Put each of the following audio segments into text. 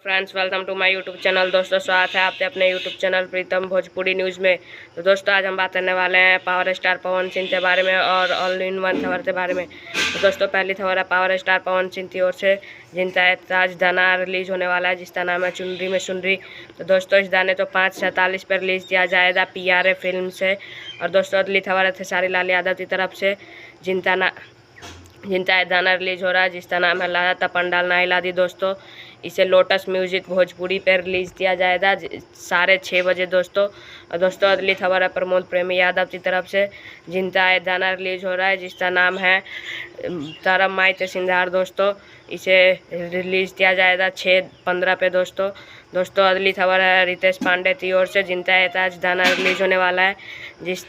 Friends, welcome to my YouTube channel. दोस्तों, स्वागत है आपके अपने YouTube channel Pritam Bhojpuri news में। तो दोस्तों, आज हम बात करने वाले हैं पावर स्टार पवन सिंह के बारे में और ऑल इन वन खबर के बारे में। तो दोस्तों, पहली खबर है पावर स्टार पवन सिंह की ओर से, जिनका आज गाना रिलीज होने वाला है जिसका नाम है चुनरी में सुनरी। तो दोस्तों, इस गाने को 5:47 पर रिलीज़ किया जाएगा PRA फिल्म से। और दोस्तों, अगली खबर है खेसारी लाल यादव की तरफ से, जिनका गाना रिलीज हो रहा है जिसका नाम है लाता पंडाल ना हिला दी। दोस्तों, इसे लोटस म्यूजिक भोजपुरी पर रिलीज़ किया जाएगा 6:30 बजे। दोस्तों, और दोस्तों, अगली खबर है प्रमोद प्रेमी यादव की तरफ से, जिनका गाना रिलीज हो रहा है जिसका नाम है तारम माई ते सिंगार। दोस्तों, इसे रिलीज़ किया जाएगा 6:15 पे। दोस्तों, अगली खबर है रितेश पांडे की ओर से, जिनका आज गाना रिलीज होने वाला है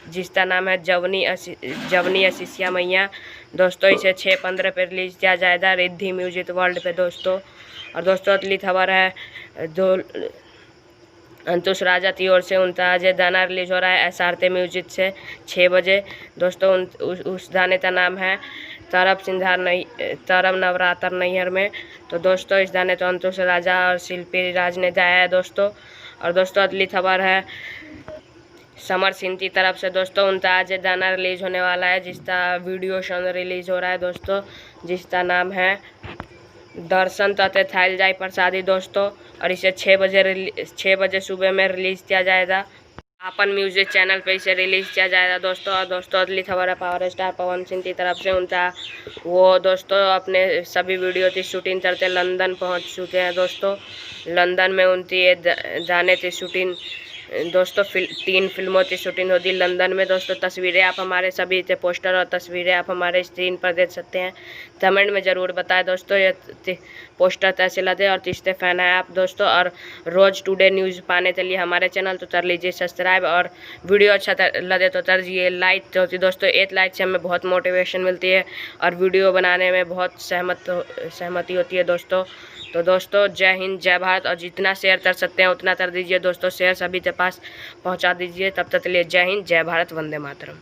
जिसका नाम है जवनी असिसिया मैया। दोस्तों, इसे 6:15 पे रिलीज़ किया जाएगा रिद्धि म्यूजिक वर्ल्ड पे। दोस्तों, और दोस्तों, अगली खबर है अंकुश राजा की ओर से, उनका आज गाना रिलीज हो रहा है SRT म्यूजिक से 6 बजे। दोस्तों, उस गाने का नाम है तरब नवरात्र नैहर में। तो दोस्तों, इस गाने को अंकुश राजा और शिल्पी राज ने गाया है। दोस्तों, और दोस्तों, अगली खबर है समर सिंह की तरफ से। दोस्तों, उनका आज गाना रिलीज होने वाला है जिसका वीडियो सॉन्ग रिलीज हो रहा है। दोस्तों, जिसका नाम है दर्शन तथे थाइल जाई प्रसादी। दोस्तों, और इसे 6 बजे सुबह में रिलीज़ किया जाएगा अपन म्यूजिक चैनल पे इसे रिलीज़ किया जाएगा। दोस्तों, और दोस्तों, अगली खबर है पावर स्टार पवन सिंह की तरफ से, उनका वो दोस्तों अपने सभी वीडियो की शूटिंग करते लंदन पहुंच चुके हैं। दोस्तों, लंदन में उनकी ये गाने की शूटिंग दोस्तों 3 फिल्मों की शूटिंग होती लंदन में। दोस्तों, तस्वीरें आप हमारे सभी के पोस्टर और तस्वीरें आप हमारे स्क्रीन पर देख सकते हैं। कमेंट में ज़रूर बताएं दोस्तों ये पोस्टर कैसे लगे और किसके फैन हैं आप। दोस्तों, और रोज़ टुडे न्यूज़ पाने के लिए हमारे चैनल तो कर लीजिए सब्सक्राइब, और वीडियो अच्छा लगे तो कर दीजिए लाइक। होती दोस्तों, 1 लाइक से हमें बहुत मोटिवेशन मिलती है और वीडियो बनाने में बहुत सहमति होती है। दोस्तों, जय हिंद, जय भारत। और जितना शेयर कर सकते हैं उतना कर दीजिए दोस्तों, शेयर सभी के पास पहुंचा दीजिए। तब तक के लिए जय हिंद, जय भारत, वंदे मातरम।